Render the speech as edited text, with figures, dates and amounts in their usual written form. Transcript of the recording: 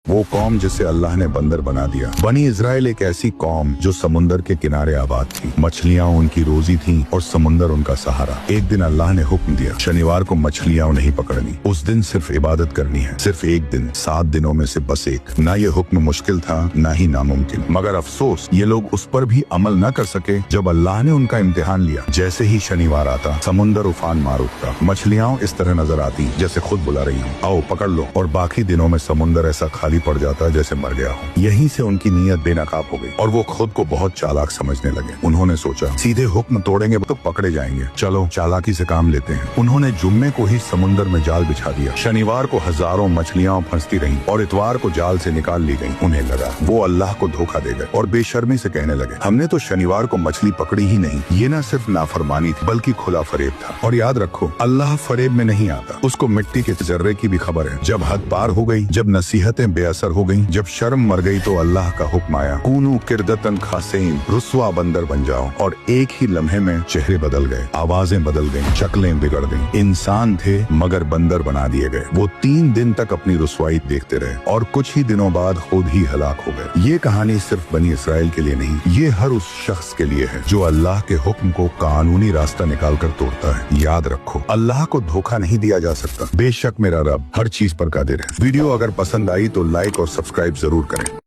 वो कौम जिसे अल्लाह ने बंदर बना दिया। बनी इजराइल एक ऐसी कौम जो समुंदर के किनारे आबाद थी। मछलियाँ उनकी रोजी थी और समुंदर उनका सहारा। एक दिन अल्लाह ने हुक्म दिया, शनिवार को मछलियाँ नहीं पकड़नी, उस दिन सिर्फ इबादत करनी है। सिर्फ एक दिन, 7 दिनों में से बस एक। ना ये हुक्म मुश्किल था, ना ही नामुमकिन, मगर अफसोस ये लोग उस पर भी अमल न कर सके। जब अल्लाह ने उनका इम्तिहान लिया, जैसे ही शनिवार आता, समुंदर उफान मार उठता। मछलियाँ इस तरह नजर आती जैसे खुद बुला रही हूँ, आओ पकड़ लो। और बाकी दिनों में समुंदर ऐसा खाली पड़ जाता जैसे मर गया हो। यहीं से उनकी नीयत बेनकाब हो गई और वो खुद को बहुत चालाक समझने लगे। उन्होंने सोचा, सीधे हुक्म तोड़ेंगे तो पकड़े जाएंगे, चलो चालाकी से काम लेते हैं। उन्होंने जुम्मे को ही समुंदर में जाल बिछा दिया। शनिवार को हजारों मछलियाँ फंसती रहीं और इतवार को जाल से निकाल ली गयी। उन्हें लगा वो अल्लाह को धोखा दे गए और बेशर्मी से कहने लगे, हमने तो शनिवार को मछली पकड़ी ही नहीं। ये न सिर्फ नाफरमानी थी बल्कि खुला फरेब था। और याद रखो, अल्लाह फरेब में नहीं आता, उसको मिट्टी के जर्रे की भी खबर है। जब हद पार हो गई, जब नसीहतें बेअसर हो गईं, जब शर्म मर गई, तो अल्लाह का हुक्म आया, कूनू किरदतन खासीन, रुस्वा बंदर बन जाओ। और एक ही लम्हे में चेहरे बदल गए, आवाजें बदल गईं, शक्लें बिगड़ गईं। इंसान थे मगर बंदर बना दिए गए। वो 3 दिन तक अपनी रुसवाई देखते रहे और कुछ ही दिनों बाद खुद ही हलाक हो गए। ये कहानी सिर्फ बनी इसराइल के लिए नहीं, ये हर उस शख्स के लिए है जो अल्लाह के हुक्म को कानूनी रास्ता निकाल कर तोड़ता है। याद रखो, अल्लाह को धोखा नहीं दिया जा सकता। बेशक मेरा रब हर चीज पर कादिर है। वीडियो अगर पसंद आई तो लाइक और सब्सक्राइब जरूर करें।